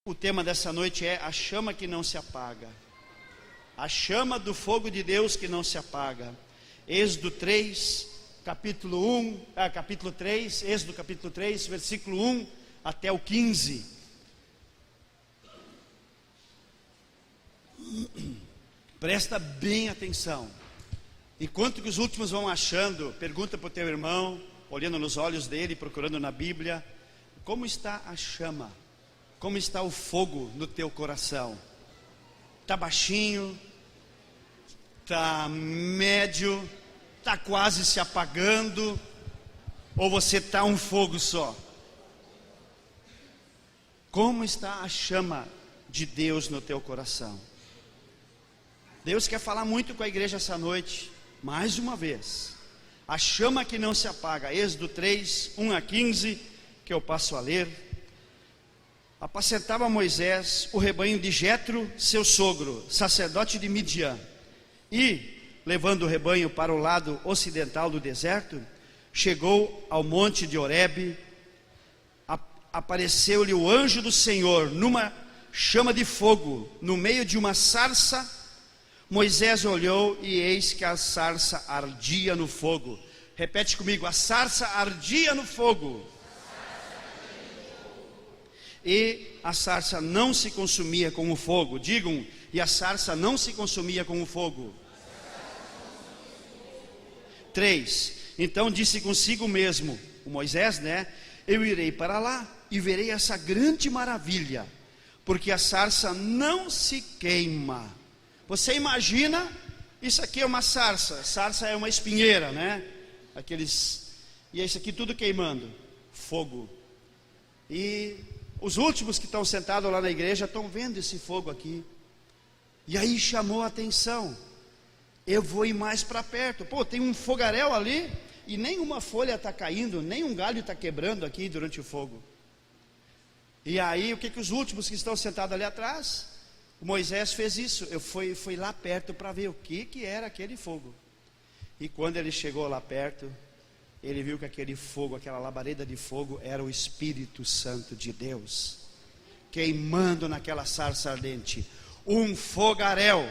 O tema dessa noite é a chama que não se apaga. A chama do fogo de Deus que não se apaga. Êxodo 3, capítulo 3, Êxodo capítulo 3, versículo 1 até o 15. Presta bem atenção. Enquanto que os últimos vão achando, pergunta para o teu irmão, olhando nos olhos dele, procurando na Bíblia, como está a chama? Como está o fogo no teu coração? Está baixinho? Está médio? Está quase se apagando? Ou você está um fogo só? Como está a chama de Deus no teu coração? Deus quer falar muito com a igreja essa noite, mais uma vez. A chama que não se apaga. Êxodo 3, 1 a 15, que eu passo a ler. Apacentava Moisés o rebanho de Jetro, seu sogro, sacerdote de Midian. E, levando o rebanho para o lado ocidental do deserto, chegou ao monte de Horebe. Apareceu-lhe o anjo do Senhor numa chama de fogo, no meio de uma sarça. Moisés olhou e eis que a sarça ardia no fogo. Repete comigo: a sarça ardia no fogo. E a sarça não se consumia com o fogo. Digam: e a sarça não se consumia com o fogo. 3. Então disse consigo mesmo, o Moisés, eu irei para lá e verei essa grande maravilha, porque a sarça não se queima. Você imagina, isso aqui é uma sarça. Sarça é uma espinheira, e é isso aqui tudo queimando, fogo. E os últimos que estão sentados lá na igreja estão vendo esse fogo aqui. E aí chamou a atenção. Eu vou ir mais para perto. Tem um fogaréu ali e nenhuma folha está caindo, nem um galho está quebrando aqui durante o fogo. E aí o que os últimos que estão sentados ali atrás? O Moisés fez isso. Foi lá perto para ver o que era aquele fogo. E quando ele chegou lá perto, ele viu que aquele fogo, aquela labareda de fogo, era o Espírito Santo de Deus, queimando naquela sarça ardente. Um fogaréu,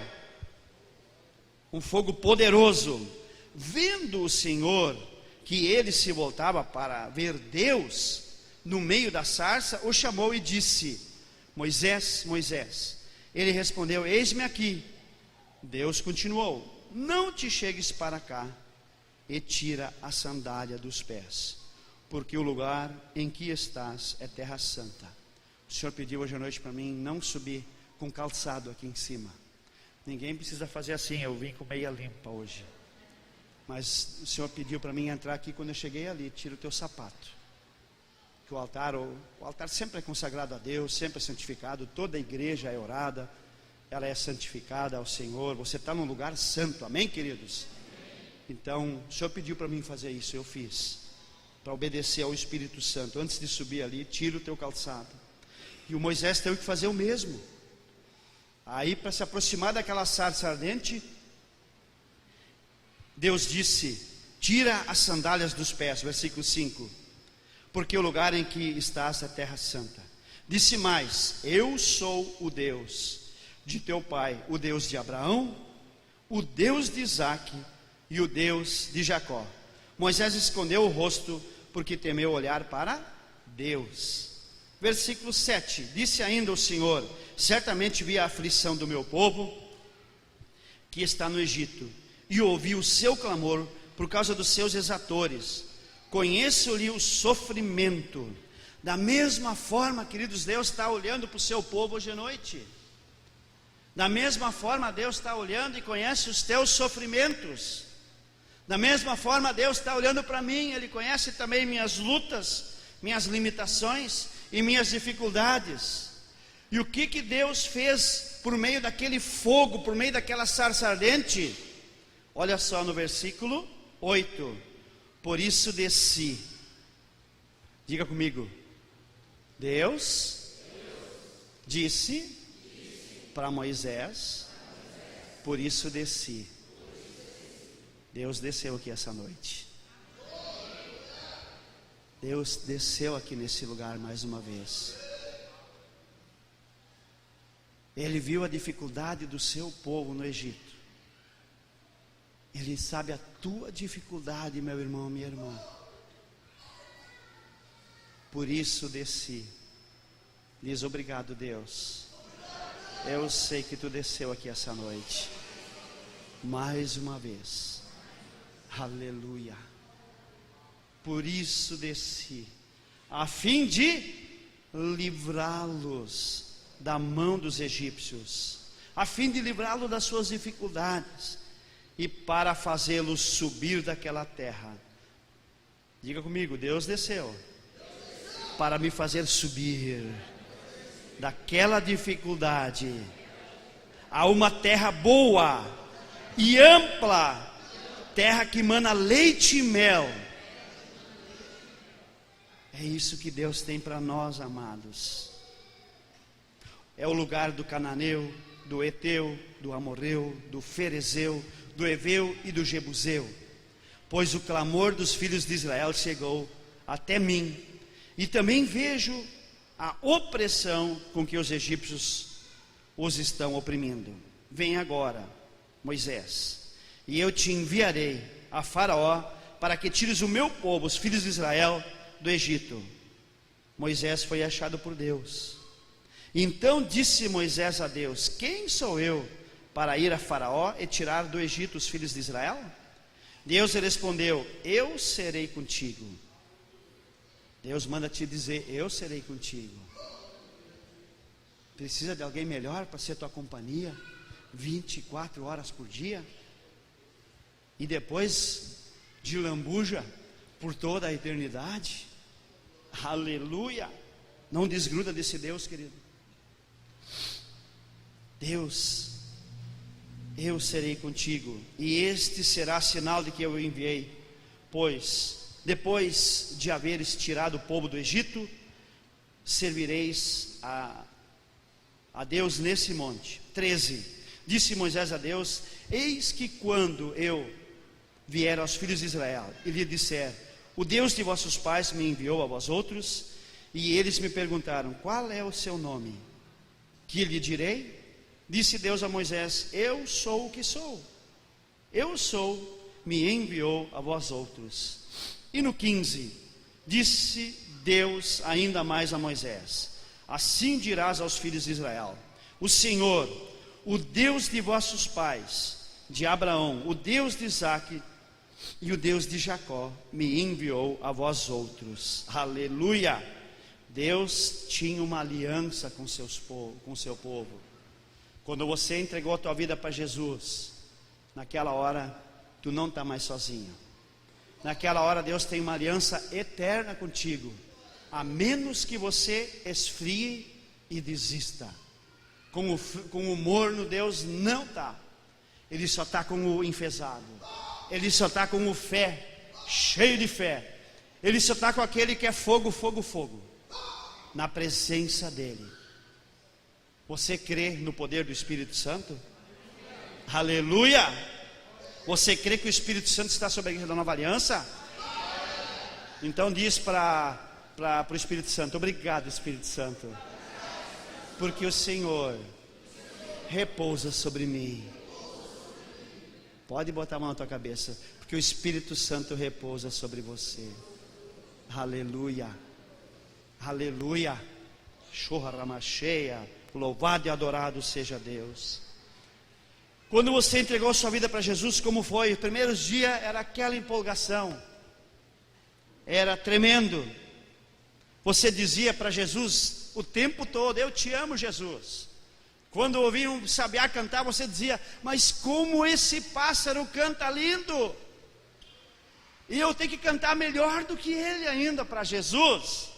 um fogo poderoso. Vendo o Senhor que ele se voltava para ver Deus no meio da sarça, o chamou e disse: Moisés, Moisés. Ele respondeu: eis-me aqui. Deus continuou: não te chegues para cá e tira a sandália dos pés, porque o lugar em que estás é terra santa. O Senhor pediu hoje à noite para mim não subir com calçado aqui em cima. Ninguém precisa fazer assim, eu vim com meia limpa hoje. Mas o Senhor pediu para mim entrar aqui. Quando eu cheguei ali, tira o teu sapato. Que o altar sempre é consagrado a Deus, sempre é santificado. Toda a igreja é orada, ela é santificada ao Senhor. Você está num lugar santo, amém, queridos? Então, o Senhor pediu para mim fazer isso, eu fiz, para obedecer ao Espírito Santo. Antes de subir ali, tira o teu calçado. E o Moisés teve que fazer o mesmo. Aí, para se aproximar daquela sarça ardente, Deus disse: tira as sandálias dos pés, versículo 5, porque o lugar em que estás é terra santa. Disse mais: eu sou o Deus de teu pai, o Deus de Abraão, o Deus de Isaque e o Deus de Jacó. Moisés escondeu o rosto, porque temeu olhar para Deus. Versículo 7, disse ainda o Senhor: certamente vi a aflição do meu povo, que está no Egito, e ouvi o seu clamor por causa dos seus exatores. Conheço-lhe o sofrimento. Da mesma forma, queridos, Deus está olhando para o seu povo hoje à noite. Da mesma forma, Deus está olhando e conhece os teus sofrimentos. Da mesma forma, Deus está olhando para mim. Ele conhece também minhas lutas, minhas limitações e minhas dificuldades. E o que Deus fez por meio daquele fogo, por meio daquela sarça ardente? Olha só no versículo 8: por isso desci. Diga comigo: Deus disse para Moisés: por isso desci. Deus desceu aqui essa noite. Deus desceu aqui nesse lugar mais uma vez. Ele viu a dificuldade do seu povo no Egito. Ele sabe a tua dificuldade, meu irmão, minha irmã. Por isso desci. Diz obrigado, Deus. Eu sei que tu desceu aqui essa noite. Mais uma vez. Aleluia. Por isso desci, a fim de livrá-los da mão dos egípcios, a fim de livrá-los das suas dificuldades, e para fazê-los subir daquela terra. Diga comigo, Deus desceu para me fazer subir daquela dificuldade a uma terra boa e ampla, terra que mana leite e mel. É isso que Deus tem para nós, amados. É o lugar do cananeu, do eteu, do amorreu, do ferezeu, do eveu e do jebuseu. Pois o clamor dos filhos de Israel chegou até mim, e também vejo a opressão com que os egípcios os estão oprimindo. Vem agora, Moisés, e eu te enviarei a Faraó, para que tires o meu povo, os filhos de Israel, do Egito. Moisés foi achado por Deus. Então disse Moisés a Deus: quem sou eu para ir a Faraó e tirar do Egito os filhos de Israel? Deus respondeu: eu serei contigo. Deus manda te dizer: eu serei contigo. Precisa de alguém melhor para ser tua companhia 24 horas por dia? E depois de lambuja por toda a eternidade? Aleluia! Não desgruda desse Deus, querido. Deus, eu serei contigo, e este será sinal de que eu o enviei. Pois depois de haveres tirado o povo do Egito, servireis a Deus nesse monte. 13. Disse Moisés a Deus: eis que quando eu vier aos filhos de Israel e lhe disser: o Deus de vossos pais me enviou a vós outros, e eles me perguntaram: qual é o seu nome? Que lhe direi? Disse Deus a Moisés: eu sou o que sou. Eu sou, me enviou a vós outros. E no 15, disse Deus ainda mais a Moisés: assim dirás aos filhos de Israel: o Senhor, o Deus de vossos pais, de Abraão, o Deus de Isaque e o Deus de Jacó, me enviou a vós outros. Aleluia! Deus tinha uma aliança com o seu povo. Quando você entregou a tua vida para Jesus, naquela hora tu não está mais sozinho. Naquela hora Deus tem uma aliança eterna contigo, a menos que você esfrie e desista. Com o morno Deus não está. Ele só está com o enfesado. Ele só está com o fé, cheio de fé. Ele só está com aquele que é fogo, fogo, fogo, na presença dele. Você crê no poder do Espírito Santo? Aleluia! Você crê que o Espírito Santo está sobre a igreja da Nova Aliança? Então diz para o Espírito Santo: obrigado, Espírito Santo, porque o Senhor repousa sobre mim. Pode botar a mão na tua cabeça, porque o Espírito Santo repousa sobre você. Aleluia, aleluia. Chorramacheia, louvado e adorado seja Deus. Quando você entregou sua vida para Jesus, como foi? Os primeiros dias era aquela empolgação, era tremendo. Você dizia para Jesus o tempo todo: eu te amo, Jesus. Quando ouvia um sabiá cantar, você dizia: mas como esse pássaro canta lindo, e eu tenho que cantar melhor do que ele ainda para Jesus.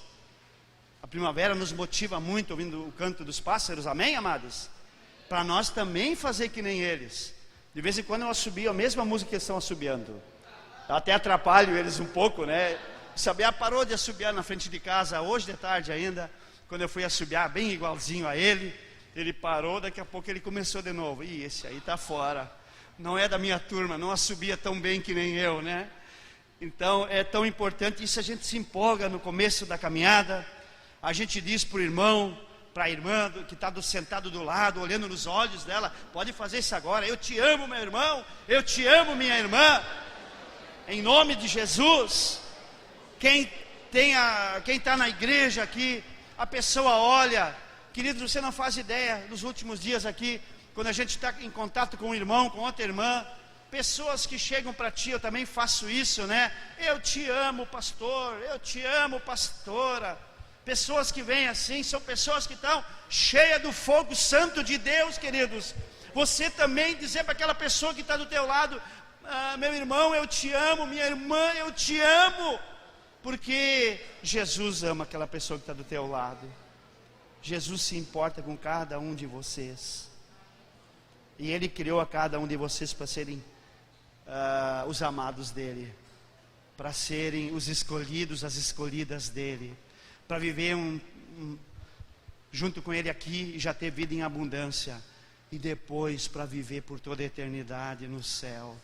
A primavera nos motiva muito ouvindo o canto dos pássaros, amém, amados? Para nós também fazer que nem eles. De vez em quando eu assobio a mesma música que eles estão assobiando. Eu até atrapalho eles um pouco, né? O sabiá parou de assobiar na frente de casa hoje de tarde ainda. Quando eu fui assobiar bem igualzinho a ele, ele parou, daqui a pouco ele começou de novo. Ih, esse aí está fora, não é da minha turma, não assobia tão bem que nem eu, né? Então é tão importante isso. A gente se empolga no começo da caminhada, a gente diz para o irmão, para a irmã que está sentado do lado, olhando nos olhos dela, pode fazer isso agora: eu te amo, meu irmão, eu te amo, minha irmã, em nome de Jesus. Quem está na igreja aqui, a pessoa olha, querido, você não faz ideia, nos últimos dias aqui, quando a gente está em contato com um irmão, com outra irmã, pessoas que chegam para ti, eu também faço isso, né? Eu te amo, pastor, eu te amo, pastora. Pessoas que vêm assim, são pessoas que estão cheias do fogo santo de Deus, queridos. Você também dizer para aquela pessoa que está do teu lado: meu irmão, eu te amo, minha irmã, eu te amo. Porque Jesus ama aquela pessoa que está do teu lado. Jesus se importa com cada um de vocês. E Ele criou a cada um de vocês para serem os amados dEle, para serem os escolhidos, as escolhidas dEle, para viver junto com Ele aqui e já ter vida em abundância, e depois para viver por toda a eternidade no céu.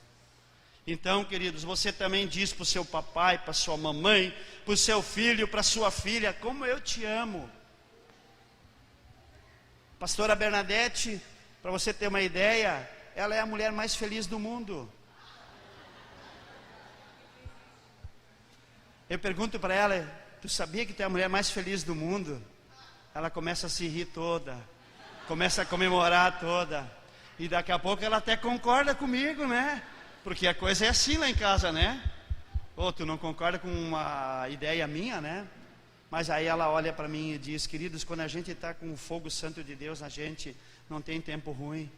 Então, queridos, você também diz para o seu papai, para a sua mamãe, para o seu filho, para a sua filha: como eu te amo. Pastora Bernadette, para você ter uma ideia, ela é a mulher mais feliz do mundo. Eu pergunto para ela: tu sabia que tu é a mulher mais feliz do mundo? Ela começa a se rir toda, começa a comemorar toda, e daqui a pouco ela até concorda comigo, né? Porque a coisa é assim lá em casa, né? Ou tu não concorda com uma ideia minha, né? Mas aí ela olha para mim e diz: queridos, quando a gente está com o fogo santo de Deus na gente, não tem tempo ruim.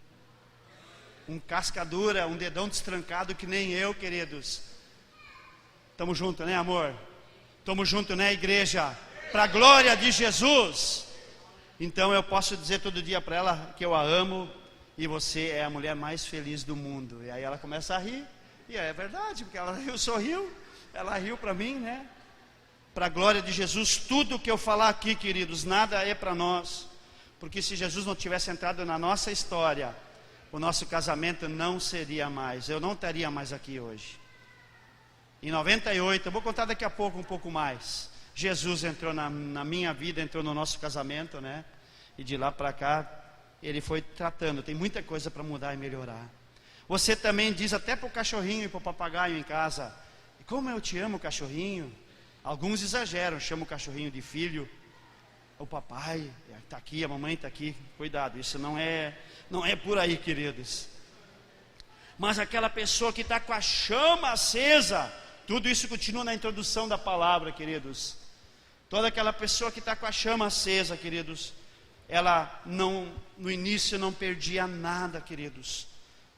Um casca dura, um dedão destrancado que nem eu, queridos. Estamos juntos, né, amor? Estamos juntos, né, igreja? Para a glória de Jesus. Então eu posso dizer todo dia para ela que eu a amo, e você é a mulher mais feliz do mundo. E aí ela começa a rir, e é verdade, porque ela sorriu, ela riu para mim, né? Para a glória de Jesus. Tudo que eu falar aqui, queridos, nada é para nós, porque se Jesus não tivesse entrado na nossa história, o nosso casamento não seria mais, eu não estaria mais aqui hoje. Em 98, eu vou contar daqui a pouco um pouco mais, Jesus entrou na minha vida, entrou no nosso casamento, né? E de lá para cá Ele foi tratando. Tem muita coisa para mudar e melhorar. Você também diz até para o cachorrinho e para o papagaio em casa: como eu te amo, cachorrinho. Alguns exageram, chamam o cachorrinho de filho. O papai está aqui, a mamãe está aqui. Cuidado, isso não é por aí, queridos. Mas aquela pessoa que está com a chama acesa, tudo isso continua na introdução da palavra, queridos. Toda aquela pessoa que está com a chama acesa, queridos, ela no início não perdia nada, queridos.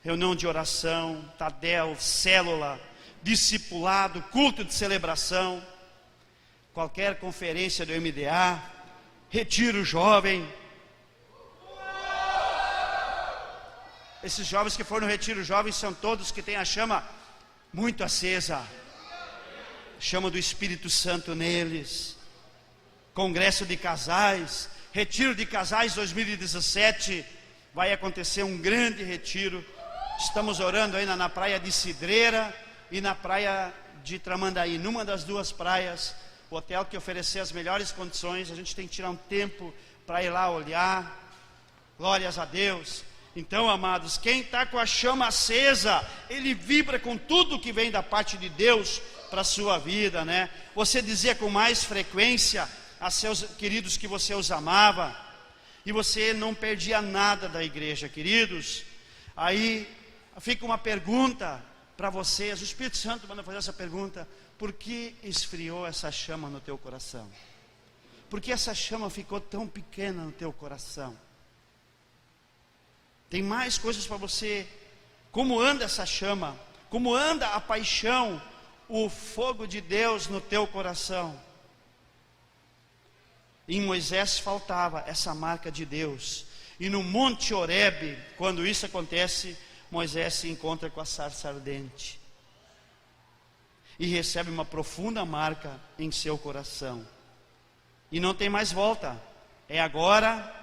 Reunião de oração, Tadel, célula, discipulado, culto de celebração, qualquer conferência do MDA, retiro jovem. Esses jovens que foram no retiro jovem são todos que têm a chama muito acesa, chama do Espírito Santo neles. Congresso de casais, retiro de casais 2017, vai acontecer um grande retiro. Estamos orando ainda na praia de Cidreira e na praia de Tramandaí, numa das duas praias, o hotel que oferecer as melhores condições. A gente tem que tirar um tempo para ir lá olhar. Glórias a Deus. Então, amados, quem está com a chama acesa, ele vibra com tudo que vem da parte de Deus para a sua vida, né? Você dizia com mais frequência a seus queridos que você os amava, e você não perdia nada da igreja, queridos. Aí fica uma pergunta para vocês, o Espírito Santo manda fazer essa pergunta: por que esfriou essa chama no teu coração? Por que essa chama ficou tão pequena no teu coração? Tem mais coisas para você. Como anda essa chama? Como anda a paixão, o fogo de Deus no teu coração? Em Moisés faltava essa marca de Deus. E no Monte Horebe, quando isso acontece, Moisés se encontra com a sarça ardente e recebe uma profunda marca em seu coração. E não tem mais volta. É agora.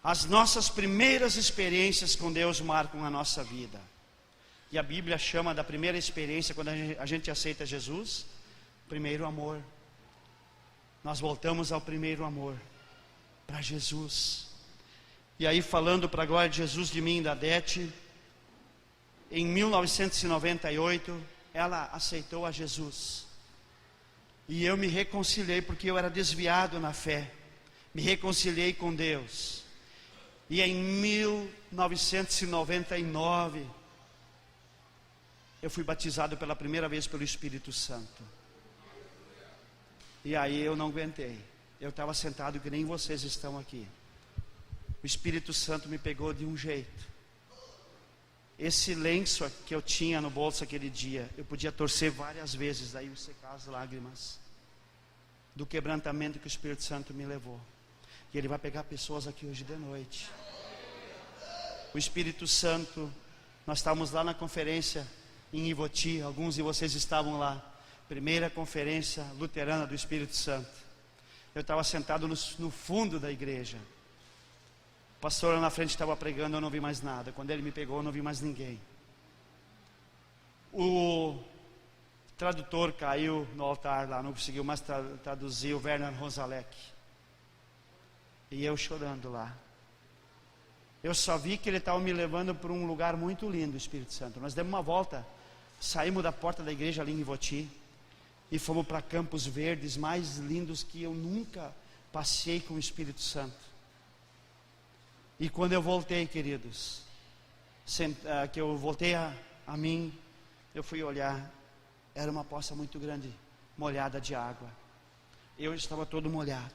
As nossas primeiras experiências com Deus marcam a nossa vida. E a Bíblia chama da primeira experiência, quando a gente aceita Jesus, primeiro amor. Nós voltamos ao primeiro amor. para Jesus. E aí, falando para a glória de Jesus, de mim e da Dete, em 1998, ela aceitou a Jesus. E eu me reconciliei, porque eu era desviado na fé. Me reconciliei com Deus. E em 1999, eu fui batizado pela primeira vez pelo Espírito Santo. E aí eu não aguentei. Eu estava sentado que nem vocês estão aqui. O Espírito Santo me pegou de um jeito. Esse lenço que eu tinha no bolso aquele dia, eu podia torcer várias vezes, daí eu secar as lágrimas do quebrantamento que o Espírito Santo me levou. E Ele vai pegar pessoas aqui hoje de noite. O Espírito Santo, nós estávamos lá na conferência em Ivoti, alguns de vocês estavam lá, primeira conferência luterana do Espírito Santo. Eu estava sentado no fundo da igreja. O pastor lá na frente estava pregando, eu não vi mais nada. Quando ele me pegou, eu não vi mais ninguém. O tradutor caiu no altar lá, não conseguiu mais traduzir, o Werner Rosalek. E eu chorando lá. Eu só vi que ele estava me levando para um lugar muito lindo, o Espírito Santo. Nós demos uma volta, saímos da porta da igreja ali em Ivoti e fomos para Campos Verdes, mais lindos que eu nunca passei com o Espírito Santo. E quando eu voltei, queridos, que eu voltei a mim, eu fui olhar, era uma poça muito grande, molhada de água. Eu estava todo molhado,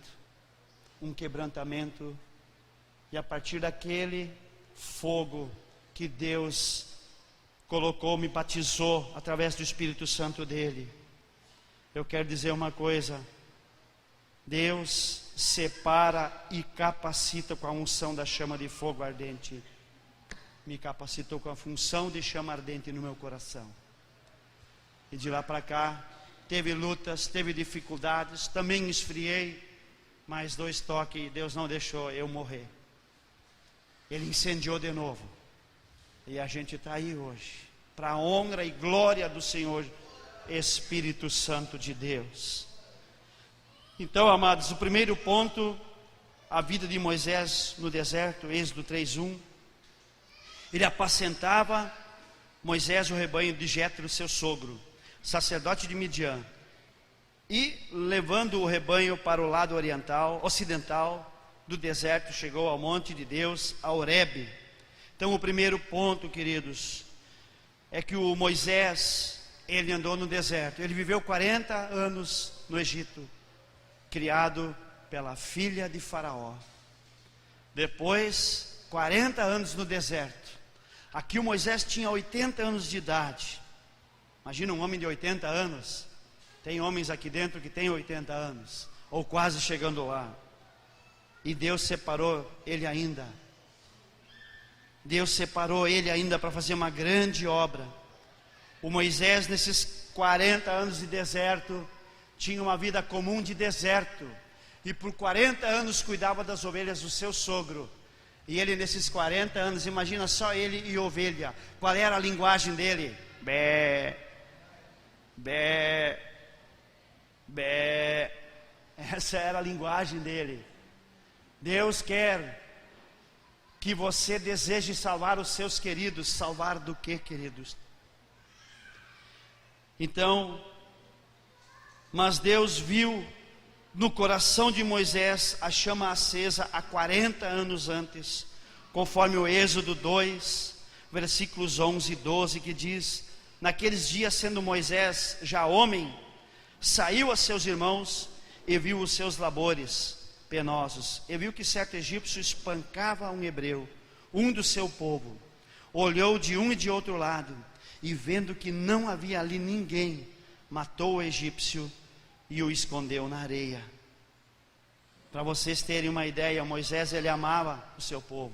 um quebrantamento, e a partir daquele fogo que Deus colocou, me batizou através do Espírito Santo dele. Eu quero dizer uma coisa: Deus separa e capacita com a unção da chama de fogo ardente. Me capacitou com a função de chama ardente no meu coração. E de lá para cá, teve lutas, teve dificuldades, também esfriei, mas 2 toques, Deus não deixou eu morrer. Ele incendiou de novo. E a gente está aí hoje, para a honra e glória do Senhor Espírito Santo de Deus. Então, amados, o primeiro ponto, a vida de Moisés no deserto, Êxodo 3:1. Ele apacentava, Moisés, o rebanho de Jétro, seu sogro, sacerdote de Midian, e levando o rebanho para o lado ocidental do deserto, chegou ao monte de Deus, a Horebe. Então, o primeiro ponto, queridos, é que o Moisés, ele andou no deserto. Ele viveu 40 anos no Egito, criado pela filha de Faraó. Depois, 40 anos no deserto. Aqui o Moisés tinha 80 anos de idade. Imagina um homem de 80 anos. Tem homens aqui dentro que têm 80 anos, ou quase chegando lá. E Deus separou ele ainda. Deus separou ele ainda para fazer uma grande obra. O Moisés, nesses 40 anos de deserto, tinha uma vida comum de deserto, e por 40 anos cuidava das ovelhas do seu sogro. E ele, nesses 40 anos, imagina só ele e ovelha, qual era a linguagem dele? Bé, bé, bé. Essa era a linguagem dele. Deus quer que você deseje salvar os seus queridos. Salvar do que, queridos? Então, mas Deus viu no coração de Moisés a chama acesa há 40 anos antes, conforme o Êxodo 2, versículos 11 e 12, que diz: naqueles dias, sendo Moisés já homem, saiu a seus irmãos e viu os seus labores penosos, e viu que certo egípcio espancava um hebreu, um do seu povo. Olhou de um e de outro lado, e vendo que não havia ali ninguém, matou o egípcio e o escondeu na areia. Para vocês terem uma ideia, Moisés, ele amava o seu povo.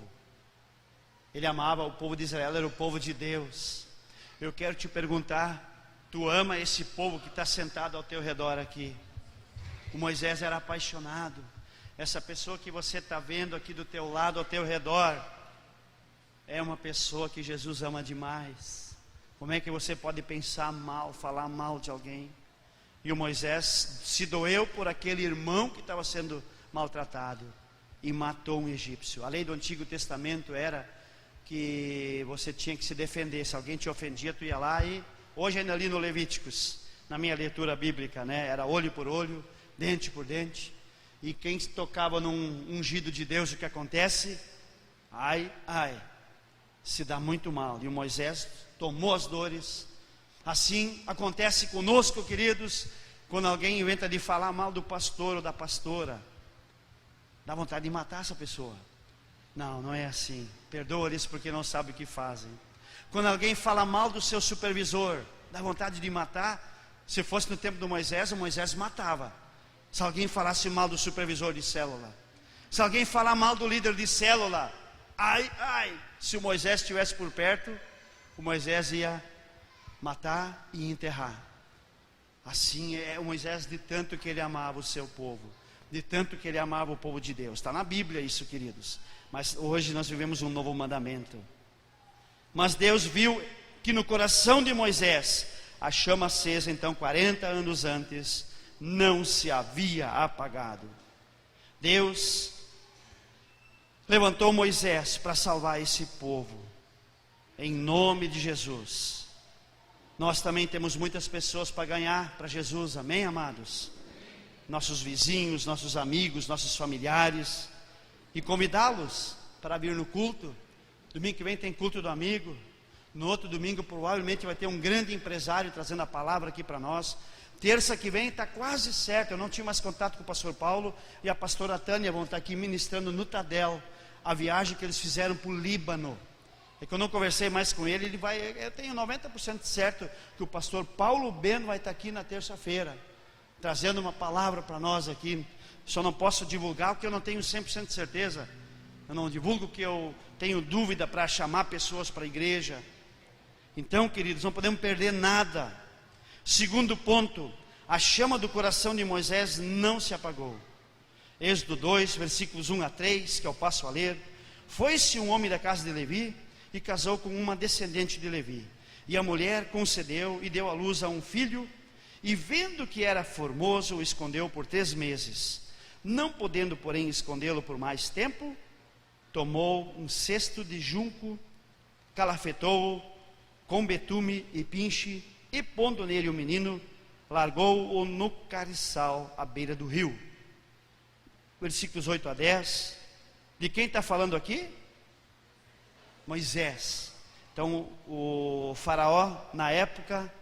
Ele amava o povo de Israel, era o povo de Deus. Eu quero te perguntar, tu ama esse povo que está sentado ao teu redor aqui? O Moisés era apaixonado. Essa pessoa que você está vendo aqui do teu lado, ao teu redor, é uma pessoa que Jesus ama demais. Como é que você pode pensar mal, falar mal de alguém? E o Moisés se doeu por aquele irmão que estava sendo maltratado. e matou um egípcio. A lei do Antigo Testamento era que você tinha que se defender. Se alguém te ofendia, tu ia lá e... Hoje ainda ali no Levíticos, na minha leitura bíblica, né? Era olho por olho, dente por dente. E quem tocava num ungido de Deus, o que acontece? Ai, ai, se dá muito mal. E o Moisés tomou as dores. Assim acontece conosco, queridos, quando alguém inventa de falar mal do pastor ou da pastora, dá vontade de matar essa pessoa. Não, não é assim. Perdoa-lhes porque não sabem o que fazem. Quando alguém fala mal do seu supervisor, dá vontade de matar. Se fosse no tempo do Moisés, o Moisés matava. Se alguém falasse mal do supervisor de célula, se alguém falar mal do líder de célula, ai, ai, se o Moisés estivesse por perto, o Moisés ia matar e enterrar. Assim é o Moisés, de tanto que ele amava o seu povo, de tanto que ele amava o povo de Deus. Está na Bíblia isso, queridos. Mas hoje nós vivemos um novo mandamento. Mas Deus viu que no coração de Moisés a chama acesa, então 40 anos antes, não se havia apagado. Deus levantou Moisés para salvar esse povo, em nome de Jesus. Nós também temos muitas pessoas para ganhar para Jesus, amém, amados? Nossos vizinhos, nossos amigos, nossos familiares, e convidá-los para vir no culto. Domingo que vem tem culto do amigo. No outro domingo provavelmente vai ter um grande empresário trazendo a palavra aqui para nós. Terça que vem está quase certo. Eu não tinha mais contato com o pastor Paulo e a pastora Tânia vão estar aqui ministrando no Tadel, a viagem que eles fizeram para o Líbano. É que eu não conversei mais com ele, eu tenho 90% certo que o pastor Paulo Beno vai estar aqui na terça-feira, trazendo uma palavra para nós aqui. Só não posso divulgar o que eu não tenho 100% de certeza. Eu não divulgo que eu tenho dúvida para chamar pessoas para a igreja. Então, queridos, não podemos perder nada. Segundo ponto, a chama do coração de Moisés não se apagou. Êxodo 2, versículos 1 a 3, que eu passo a ler. Foi-se um homem da casa de Levi e casou com uma descendente de Levi. E a mulher concedeu e deu à luz a um filho, e vendo que era formoso, o escondeu por 3 meses. Não podendo, porém, escondê-lo por mais tempo, tomou um cesto de junco, calafetou-o com betume e pinche, e pondo nele o menino, largou-o no cariçal à beira do rio. Versículos 8 a 10. De quem está falando aqui? Moisés. Então o faraó na época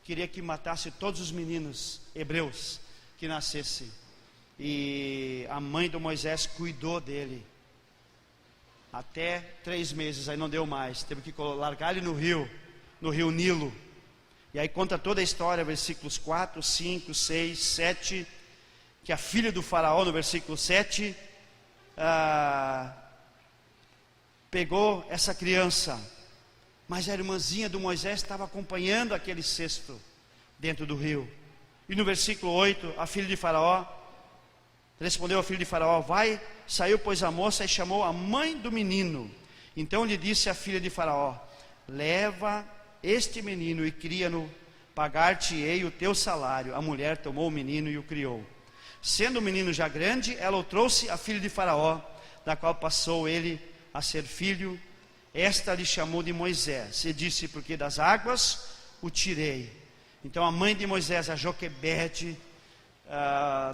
queria que matasse todos os meninos hebreus que nascessem. E a mãe do Moisés cuidou dele até 3 meses, aí não deu mais, teve que largar ele no rio Nilo. E aí conta toda a história, versículos 4, 5, 6, 7, que a filha do faraó, no versículo 7, pegou essa criança, mas a irmãzinha do Moisés estava acompanhando aquele cesto dentro do rio. E no versículo 8, a filha de faraó respondeu ao filho de faraó: vai. Saiu, pois, a moça e chamou a mãe do menino. Então lhe disse a filha de faraó: leva este menino e cria-no, pagar-te-ei o teu salário. A mulher tomou o menino e o criou. Sendo o menino já grande, ela o trouxe à filha de faraó, da qual passou ele a ser filho. Esta lhe chamou de Moisés e disse: porque das águas o tirei. Então a mãe de Moisés, a Joquebede,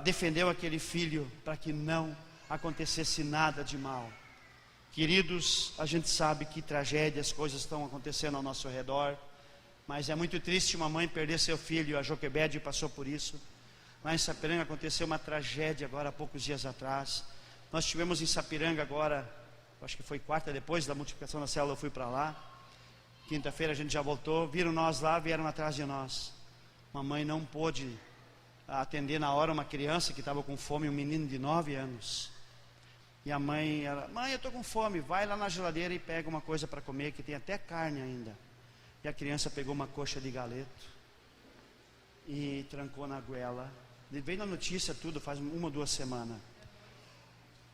defendeu aquele filho para que não acontecesse nada de mal. Queridos, a gente sabe que tragédias, coisas estão acontecendo ao nosso redor, mas é muito triste uma mãe perder seu filho. A Joquebede passou por isso. Lá em Sapiranga aconteceu uma tragédia agora há poucos dias atrás. Nós tivemos em Sapiranga agora, acho que foi quarta depois da multiplicação da célula, eu fui para lá. Quinta-feira a gente já voltou, viram nós lá, vieram atrás de nós. Uma mãe não pôde atender na hora uma criança que estava com fome, um menino de 9 anos. E a mãe, mãe, eu estou com fome, vai lá na geladeira e pega uma coisa para comer, que tem até carne ainda. E a criança pegou uma coxa de galeto e trancou na goela. Veio na notícia tudo, faz 1 ou 2 semanas.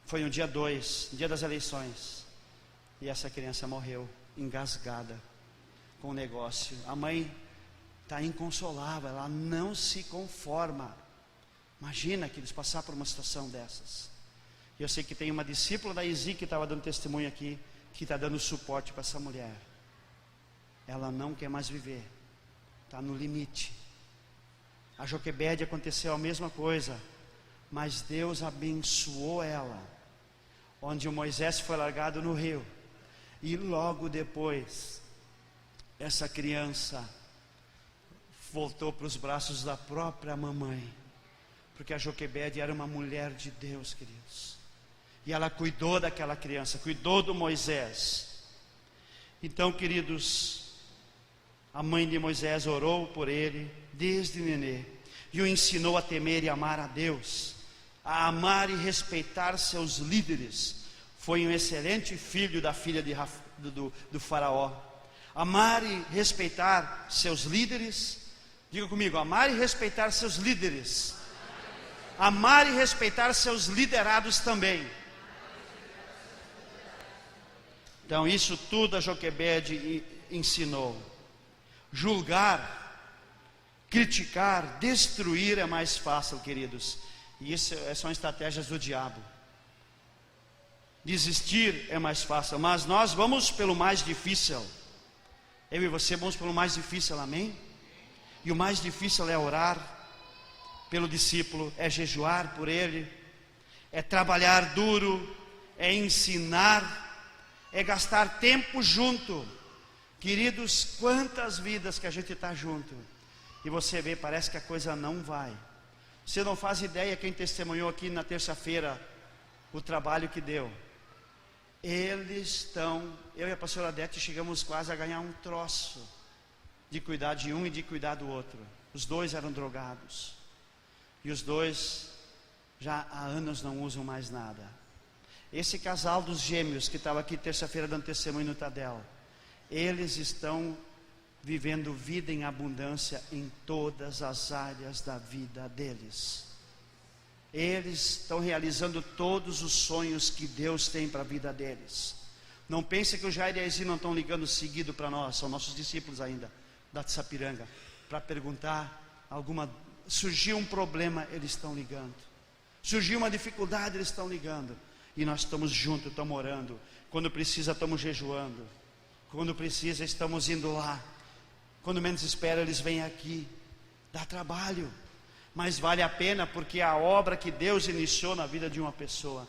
Foi no dia 2, dia das eleições. E essa criança morreu, engasgada com o negócio. A mãe está inconsolável, ela não se conforma. Imagina que eles passaram por uma situação dessas. Eu sei que tem uma discípula da Isi que estava dando testemunho aqui, que está dando suporte para essa mulher. Ela não quer mais viver, está no limite. A Joquebede aconteceu a mesma coisa, mas Deus abençoou ela, onde o Moisés foi largado no rio, e logo depois, essa criança voltou para os braços da própria mamãe, porque a Joquebede era uma mulher de Deus, queridos, e ela cuidou daquela criança, cuidou do Moisés. Então, queridos, a mãe de Moisés orou por ele desde nenê, e o ensinou a temer e amar a Deus, a amar e respeitar seus líderes. Foi um excelente filho da filha do faraó. Amar e respeitar seus líderes. Diga comigo, amar e respeitar seus líderes. Amar e respeitar seus liderados também. Então isso tudo a Joquebede ensinou. Julgar, criticar, destruir é mais fácil, queridos. E isso são estratégias do diabo. Desistir é mais fácil, mas nós vamos pelo mais difícil. Eu e você vamos pelo mais difícil, amém? E o mais difícil é orar pelo discípulo, é jejuar por ele, é trabalhar duro, é ensinar, é gastar tempo junto. Queridos, quantas vidas que a gente está junto, e você vê, parece que a coisa não vai. Você não faz ideia, quem testemunhou aqui na terça-feira o trabalho que deu. Eles estão, eu e a pastora Adete chegamos quase a ganhar um troço de cuidar de um e de cuidar do outro. Os dois eram drogados, e os dois já há anos não usam mais nada. Esse casal dos gêmeos que estava aqui terça-feira dando testemunho no Tadel, eles estão vivendo vida em abundância em todas as áreas da vida deles. Eles estão realizando todos os sonhos que Deus tem para a vida deles. Não pense que o Jair e a Isi não estão ligando seguido para nós, são nossos discípulos ainda, da Sapiranga, para perguntar surgiu um problema, eles estão ligando. Surgiu uma dificuldade, eles estão ligando. E nós estamos juntos, estamos orando. Quando precisa, estamos jejuando. Quando precisa, estamos indo lá. Quando menos espera, eles vêm aqui. Dá trabalho, mas vale a pena, porque a obra que Deus iniciou na vida de uma pessoa,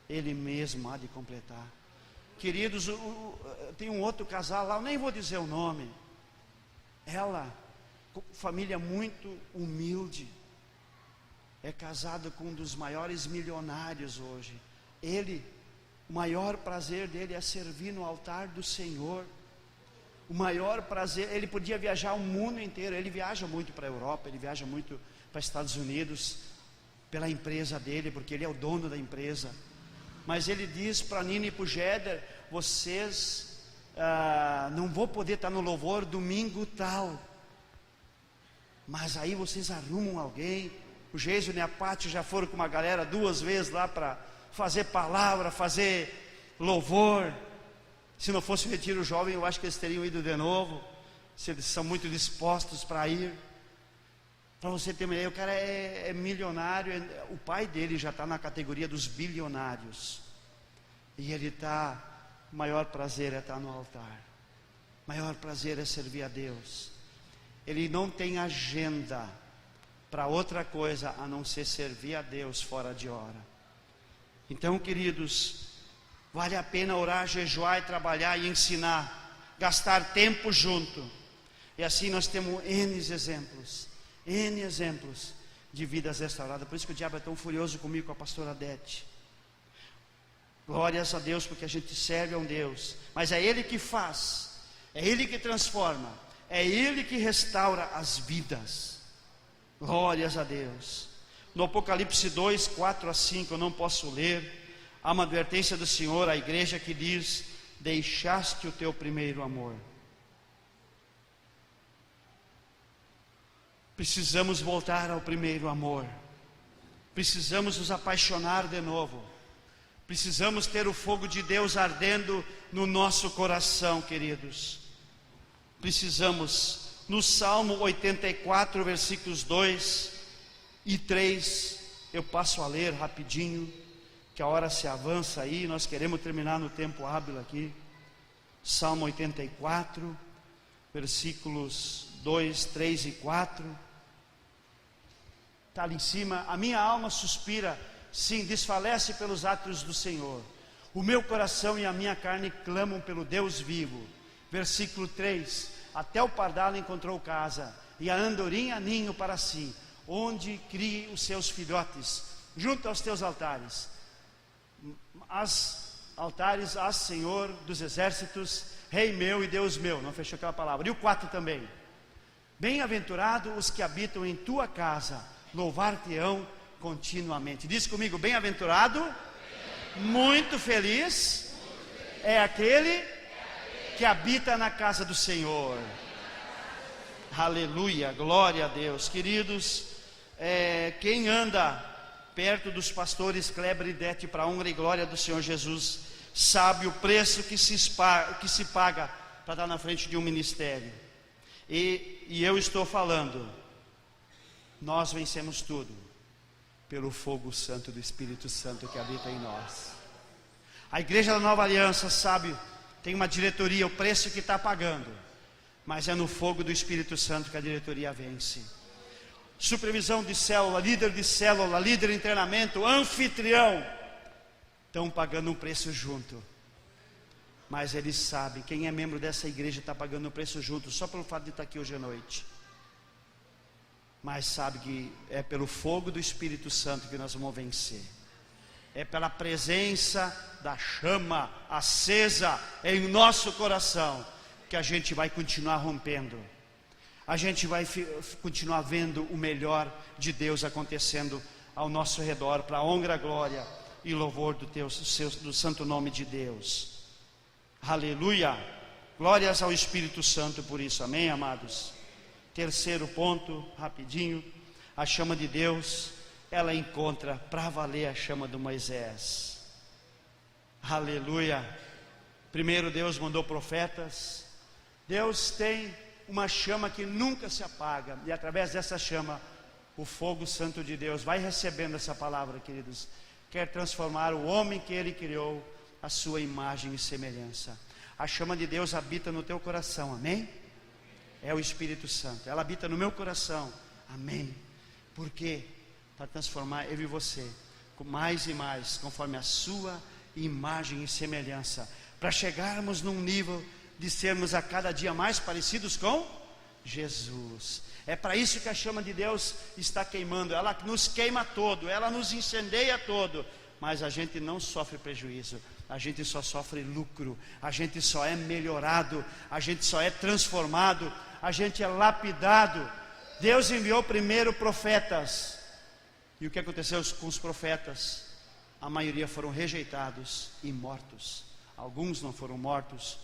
Ele mesmo há de completar. Queridos, tem um outro casal lá, eu nem vou dizer o nome. Ela, família muito humilde, é casado com um dos maiores milionários hoje. Ele, o maior prazer dele é servir no altar do Senhor. O maior prazer, ele podia viajar o mundo inteiro. Ele viaja muito para a Europa, ele viaja muito para os Estados Unidos, pela empresa dele, porque ele é o dono da empresa. Mas ele diz para a Nina e para o Jéder: vocês não vão poder estar no louvor domingo tal, mas aí vocês arrumam alguém. O Geiso e a Pátio já foram com uma galera 2 vezes lá para fazer palavra, fazer louvor. Se não fosse o retiro jovem, eu acho que eles teriam ido de novo, se eles são muito dispostos para ir. Para você ter uma ideia, o cara é milionário, o pai dele já está na categoria dos bilionários, e ele está, o maior prazer é estar no altar, o maior prazer é servir a Deus. Ele não tem agenda para outra coisa a não ser servir a Deus fora de hora. Então, queridos, vale a pena orar, jejuar e trabalhar e ensinar, gastar tempo junto. E assim nós temos N exemplos de vidas restauradas. Por isso que o diabo é tão furioso comigo, com a pastora Adete. Glórias a Deus, porque a gente serve a um Deus, mas é Ele que faz, é Ele que transforma, é Ele que restaura as vidas. Glórias a Deus. No Apocalipse 2, 4 a 5, eu não posso ler. Há uma advertência do Senhor à igreja que diz: deixaste o teu primeiro amor. Precisamos voltar ao primeiro amor. Precisamos nos apaixonar de novo. Precisamos ter o fogo de Deus ardendo no nosso coração, queridos. Precisamos. No Salmo 84, versículos 2 e 3, eu passo a ler rapidinho. que a hora se avança aí, nós queremos terminar no tempo hábil aqui. Salmo 84, versículos 2, 3 e 4. Está ali em cima. A minha alma suspira, sim, desfalece pelos atos do Senhor. O meu coração e a minha carne clamam pelo Deus vivo. Versículo 3. Até o pardal encontrou casa, e a andorinha ninho para si, onde crie os seus filhotes, junto aos teus altares. Altares, Senhor dos exércitos, Rei meu e Deus meu. Não fechou aquela palavra. E o 4 também. Bem-aventurados os que habitam em tua casa, louvar-te-ão continuamente. Diz comigo: bem-aventurado, muito feliz é aquele que habita na casa do Senhor. Aleluia, glória a Deus. Queridos, quem anda perto dos pastores Kleber e Dete, para a honra e glória do Senhor Jesus, sabe o preço que se paga para estar na frente de um ministério. E eu estou falando, nós vencemos tudo pelo fogo santo do Espírito Santo que habita em nós. A igreja da Nova Aliança sabe, tem uma diretoria, o preço que está pagando, mas é no fogo do Espírito Santo que a diretoria vence. Supervisão de célula, líder em treinamento, anfitrião, estão pagando um preço junto. Mas eles sabem, quem é membro dessa igreja está pagando um preço junto, só pelo fato de estar aqui hoje à noite. Mas sabe que é pelo fogo do Espírito Santo que nós vamos vencer. É pela presença da chama acesa em nosso coração que a gente vai continuar rompendo. A gente vai continuar vendo o melhor de Deus acontecendo ao nosso redor, para a honra, glória e louvor do santo nome de Deus. Aleluia, glórias ao Espírito Santo por isso, amém, amados? Terceiro ponto, rapidinho, a chama de Deus, ela encontra para valer a chama de Moisés. Aleluia. Primeiro Deus mandou profetas. Deus tem uma chama que nunca se apaga, e através dessa chama, o fogo santo de Deus vai recebendo essa palavra, queridos. Quer transformar o homem que Ele criou, a sua imagem e semelhança. A chama de Deus habita no teu coração, amém? É o Espírito Santo, ela habita no meu coração, amém? Por quê? Para transformar eu e você, mais e mais, conforme a sua imagem e semelhança, para chegarmos num nível de sermos a cada dia mais parecidos com Jesus. É para isso que a chama de Deus está queimando. Ela nos queima todo, ela nos incendeia todo, mas a gente não sofre prejuízo, a gente só sofre lucro, a gente só é melhorado, a gente só é transformado, a gente é lapidado. Deus enviou primeiro profetas, e o que aconteceu com os profetas? A maioria foram rejeitados e mortos. Alguns não foram mortos.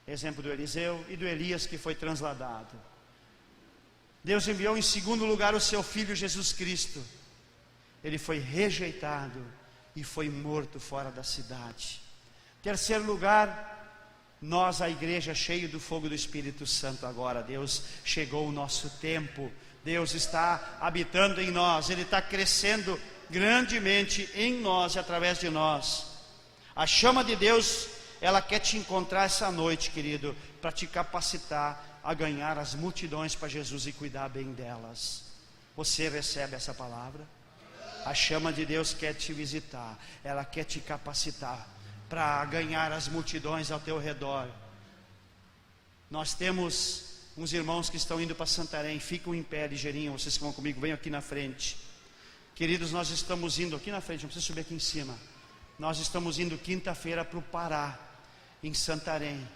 Exemplo do Eliseu e do Elias, que foi transladado. Deus enviou em segundo lugar o seu Filho Jesus Cristo. Ele foi rejeitado e foi morto fora da cidade. Terceiro lugar, nós, a igreja, cheio do fogo do Espírito Santo agora. Deus, chegou o nosso tempo. Deus está habitando em nós. Ele está crescendo grandemente em nós e através de nós. A chama de Deus, ela quer te encontrar essa noite, querido, para te capacitar a ganhar as multidões para Jesus e cuidar bem delas. Você recebe essa palavra? A chama de Deus quer te visitar, ela quer te capacitar para ganhar as multidões ao teu redor. Nós temos uns irmãos que estão indo para Santarém, ficam em pé, ligeirinho, vocês que vão comigo, venham aqui na frente. Queridos, nós estamos indo aqui na frente, não precisa subir aqui em cima. Nós estamos indo quinta-feira para o Pará, em Santarém.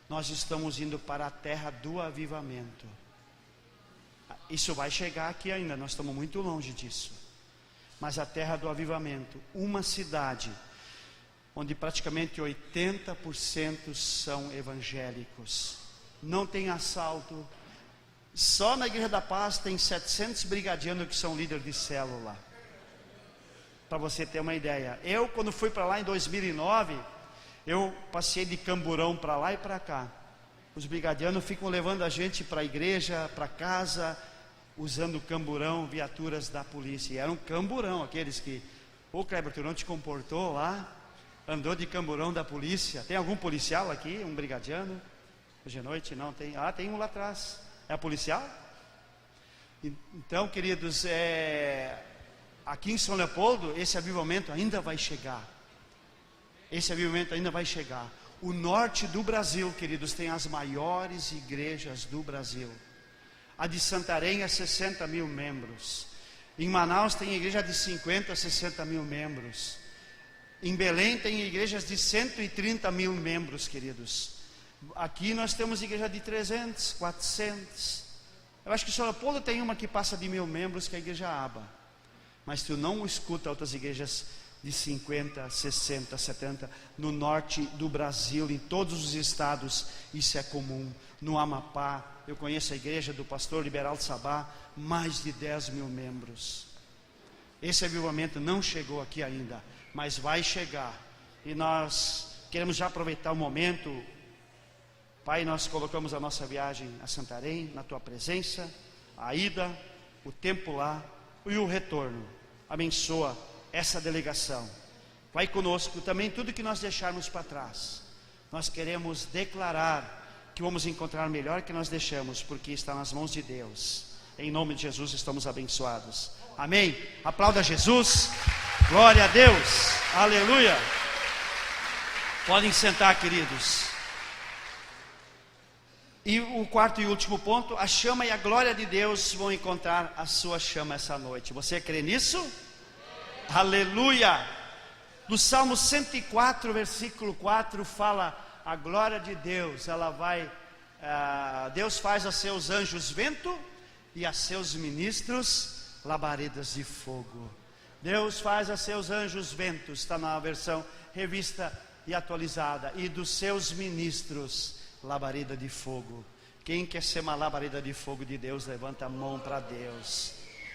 Nós estamos indo para a terra do avivamento. Isso vai chegar aqui ainda, nós estamos muito longe disso. Mas a terra do avivamento, uma cidade onde praticamente 80% são evangélicos. Não tem assalto. Só na Igreja da Paz tem 700 brigadianos que são líderes de célula. Para você ter uma ideia. Eu, quando fui para lá em 2009, eu passei de camburão para lá e para cá. Os brigadianos ficam levando a gente para a igreja, para casa, usando camburão, viaturas da polícia. E era um camburão, aqueles que Ô Kleber, tu não te comportou lá? Andou de camburão da polícia. Tem algum policial aqui? Um brigadiano? Hoje à noite não tem. Ah, tem um lá atrás. É a policial? Então, queridos, aqui em São Leopoldo, esse avivamento ainda vai chegar. Esse avivamento ainda vai chegar. O norte do Brasil, queridos, tem as maiores igrejas do Brasil. A de Santarém é 60 mil membros. Em Manaus tem igreja de 50 a 60 mil membros. Em Belém tem igrejas de 130 mil membros, queridos. Aqui nós temos igreja de 300, 400. Eu acho que São Leopoldo tem uma que passa de 1000 membros, que é a igreja Aba. Mas tu não escuta outras igrejas de 50, 60, 70. No norte do Brasil, em todos os estados, isso é comum. No Amapá, eu conheço a igreja do pastor Liberal de Sabá, mais de 10 mil membros. Esse avivamento não chegou aqui ainda, mas vai chegar. E nós queremos já aproveitar o momento. Pai, nós colocamos a nossa viagem a Santarém na tua presença, a ida, o tempo lá e o retorno. Abençoa essa delegação. Vai conosco também tudo que nós deixarmos para trás. Nós queremos declarar que vamos encontrar melhor que nós deixamos, porque está nas mãos de Deus. Em nome de Jesus estamos abençoados. Amém. Aplauda Jesus. Glória a Deus. Aleluia. Podem sentar, queridos. E o quarto e último ponto: a chama e a glória de Deus vão encontrar a sua chama essa noite. Você crê nisso? Aleluia. No Salmo 104, versículo 4, fala: a glória de Deus, ela vai, Deus faz a seus anjos vento e a seus ministros labaredas de fogo. Deus faz a seus anjos ventos, está na versão revista e atualizada, e dos seus ministros labareda de fogo. Quem quer ser uma labareda de fogo de Deus, levanta a mão para Deus.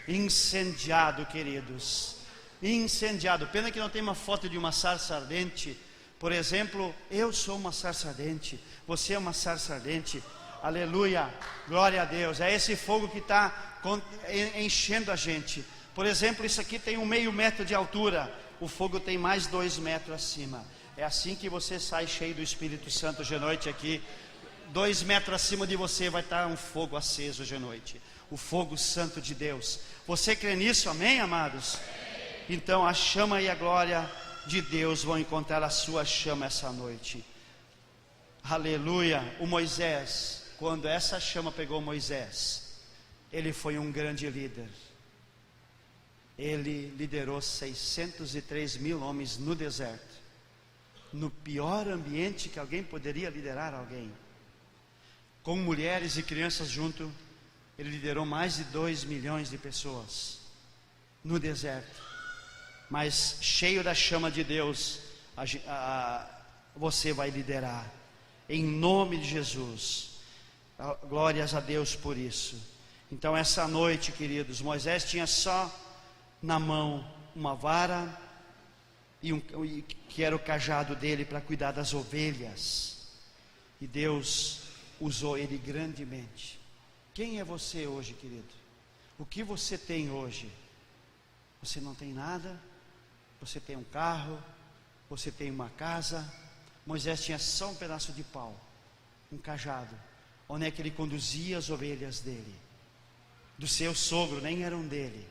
Incendiado, queridos, incendiado. Pena que não tem uma foto de uma sarça ardente. Por exemplo, eu sou uma sarça ardente, você é uma sarça ardente. Aleluia, glória a Deus. É esse fogo que está enchendo a gente. Por exemplo, isso aqui tem 1,5 metro de altura, o fogo tem mais 2 metros acima. É assim que você sai cheio do Espírito Santo hoje à noite aqui. 2 metros acima de você vai estar um fogo aceso hoje à noite. O fogo santo de Deus. Você crê nisso, amém, amados? Então a chama e a glória de Deus vão encontrar a sua chama essa noite. Aleluia. O Moisés, quando essa chama pegou Moisés, ele foi um grande líder. Ele liderou 603 mil homens no deserto, no pior ambiente que alguém poderia liderar alguém, com mulheres e crianças junto. Ele liderou mais de 2 milhões de pessoas no deserto. Mas cheio da chama de Deus, você vai liderar, em nome de Jesus. Glórias a Deus por isso. Então essa noite, queridos, Moisés tinha só na mão uma vara, que era o cajado dele para cuidar das ovelhas. E Deus usou ele grandemente. Quem é você hoje, querido? O que você tem hoje? Você não tem nada? Você tem um carro? Você tem uma casa? Moisés tinha só um pedaço de pau, um cajado, onde é que ele conduzia as ovelhas dele, do seu sogro, nem eram dele,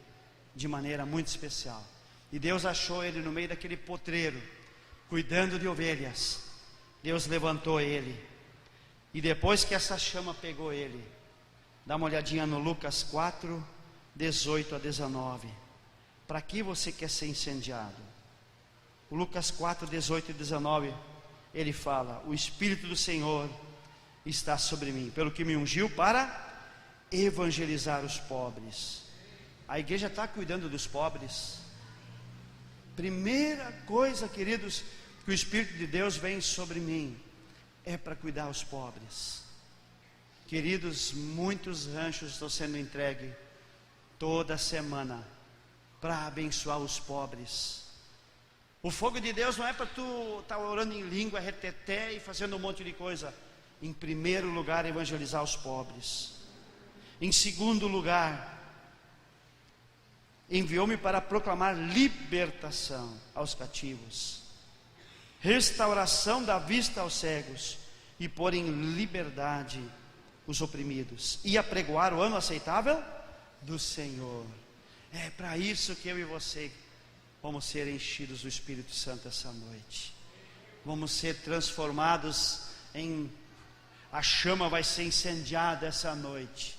de maneira muito especial. E Deus achou ele no meio daquele potreiro, cuidando de ovelhas. Deus levantou ele, e depois que essa chama pegou ele, dá uma olhadinha no Lucas 4, 18 a 19. Para que você quer ser incendiado? O Lucas 4, 18 e 19, ele fala: o Espírito do Senhor está sobre mim, pelo que me ungiu para evangelizar os pobres. A igreja está cuidando dos pobres. Primeira coisa, queridos, que o Espírito de Deus vem sobre mim, é para cuidar dos pobres. Queridos, muitos ranchos estão sendo entregues toda semana para abençoar os pobres. O fogo de Deus não é para tu estar orando em língua, reteté e fazendo um monte de coisa. Em primeiro lugar, evangelizar os pobres. Em segundo lugar, enviou-me para proclamar libertação aos cativos, restauração da vista aos cegos, e pôr em liberdade os oprimidos, e apregoar o ano aceitável do Senhor. É para isso que eu e você vamos ser enchidos do Espírito Santo essa noite. Vamos ser transformados a chama vai ser incendiada essa noite,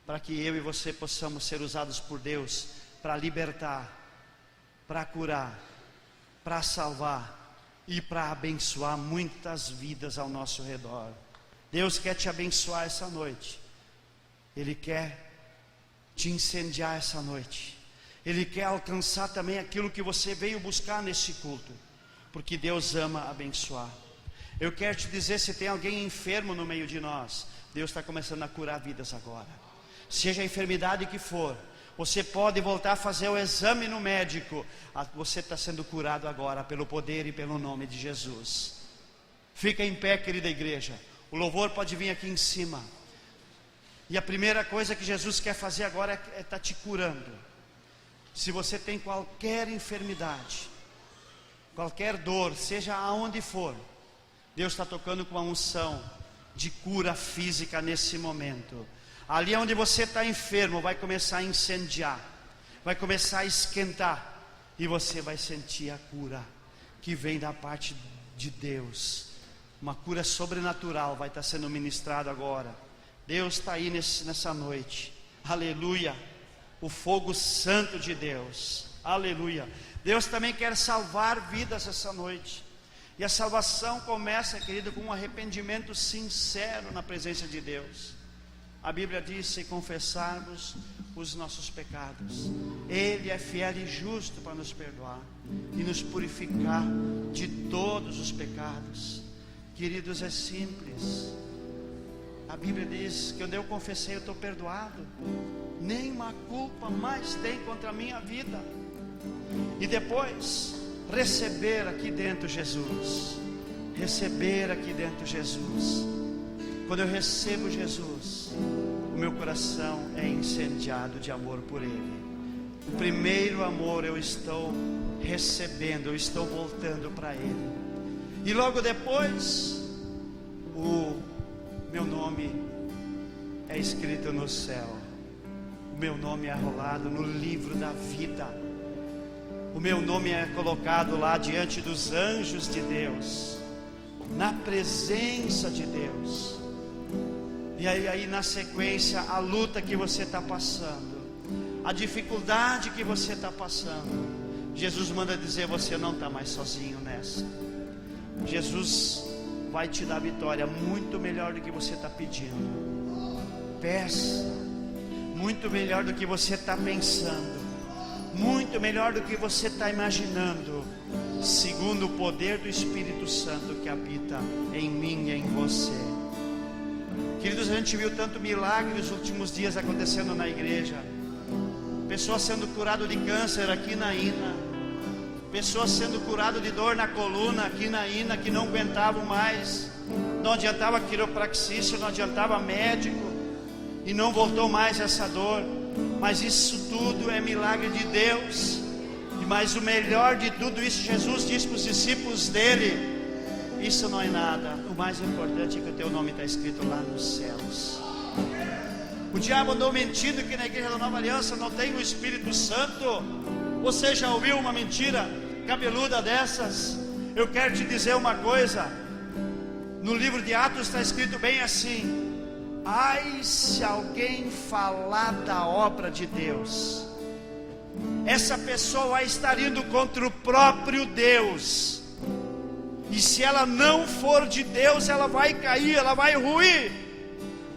para que eu e você possamos ser usados por Deus para libertar, para curar, para salvar e para abençoar muitas vidas ao nosso redor. Deus quer te abençoar essa noite. Ele quer te incendiar essa noite. Ele quer alcançar também aquilo que você veio buscar nesse culto, porque Deus ama abençoar. Eu quero te dizer, se tem alguém enfermo no meio de nós, Deus está começando a curar vidas agora. Seja a enfermidade que for, você pode voltar a fazer o exame no médico. Você está sendo curado agora pelo poder e pelo nome de Jesus. Fica em pé, querida igreja. O louvor pode vir aqui em cima. E a primeira coisa que Jesus quer fazer agora é estar te curando. Se você tem qualquer enfermidade, qualquer dor, seja aonde for, Deus está tocando com a unção de cura física nesse momento. Ali onde você está enfermo, vai começar a incendiar, vai começar a esquentar, e você vai sentir a cura que vem da parte de Deus. Uma cura sobrenatural vai estar sendo ministrada agora. Deus está aí nessa noite. Aleluia. O fogo santo de Deus. Aleluia. Deus também quer salvar vidas essa noite. E a salvação começa, querido, com um arrependimento sincero na presença de Deus. A Bíblia diz: se confessarmos os nossos pecados, Ele é fiel e justo para nos perdoar e nos purificar de todos os pecados. Queridos, é simples. A Bíblia diz que quando eu confessei, eu estou perdoado. Nenhuma culpa mais tem contra a minha vida. E depois, receber aqui dentro Jesus. Receber aqui dentro Jesus. Quando eu recebo Jesus, o meu coração é incendiado de amor por Ele. O primeiro amor eu estou recebendo, eu estou voltando para Ele. E logo depois, o meu nome é escrito no céu. O meu nome é rolado no livro da vida. O meu nome é colocado lá diante dos anjos de Deus, na presença de Deus. E aí na sequência, a luta que você está passando, a dificuldade que você está passando, Jesus manda dizer: você não está mais sozinho nessa. Jesus vai te dar vitória muito melhor do que você está pedindo. Peça, muito melhor do que você está pensando, muito melhor do que você está imaginando, segundo o poder do Espírito Santo que habita em mim e em você. Queridos, a gente viu tanto milagre nos últimos dias acontecendo na igreja. Pessoas sendo curadas de câncer aqui na INA, pessoas sendo curadas de dor na coluna aqui na INA, que não aguentavam mais. Não adiantava quiropraxia, não adiantava médico, e não voltou mais essa dor. Mas isso tudo é milagre de Deus. Mas o melhor de tudo isso, Jesus disse para os discípulos dele: isso não é nada, o mais importante é que o teu nome está escrito lá nos céus. O diabo andou mentindo que na igreja da Nova Aliança não tem o Espírito Santo. Você já ouviu uma mentira cabeluda dessas? Eu quero te dizer uma coisa. No livro de Atos está escrito bem assim: ai, se alguém falar da obra de Deus, essa pessoa vai estar indo contra o próprio Deus. E se ela não for de Deus, ela vai cair, ela vai ruir.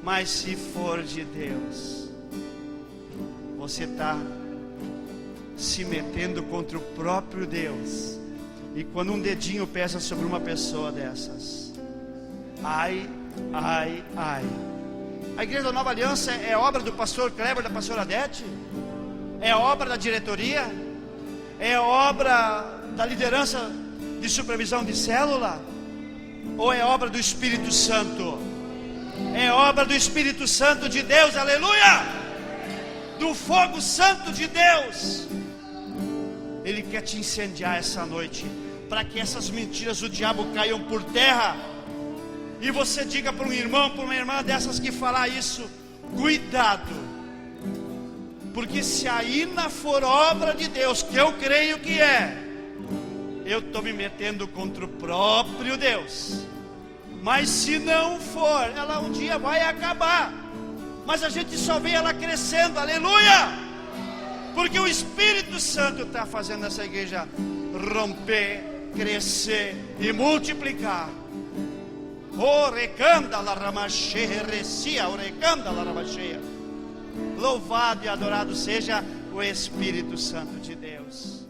Mas se for de Deus, você está se metendo contra o próprio Deus. E quando um dedinho pesa sobre uma pessoa dessas, ai, ai, ai. A igreja da Nova Aliança é obra do pastor Kleber, da pastora Adete? É obra da diretoria? É obra da liderança de supervisão de célula? Ou é obra do Espírito Santo? É obra do Espírito Santo de Deus, aleluia! do fogo santo de Deus. Ele quer te incendiar essa noite, para que essas mentiras do diabo caiam por terra, e você diga para um irmão, para uma irmã dessas que falar isso: cuidado, porque se ainda for obra de Deus, que eu creio que é, eu estou me metendo contra o próprio Deus. Mas se não for, ela um dia vai acabar, mas a gente só vê ela crescendo, aleluia, porque o Espírito Santo está fazendo essa igreja romper, crescer e multiplicar. Louvado e adorado seja o Espírito Santo de Deus.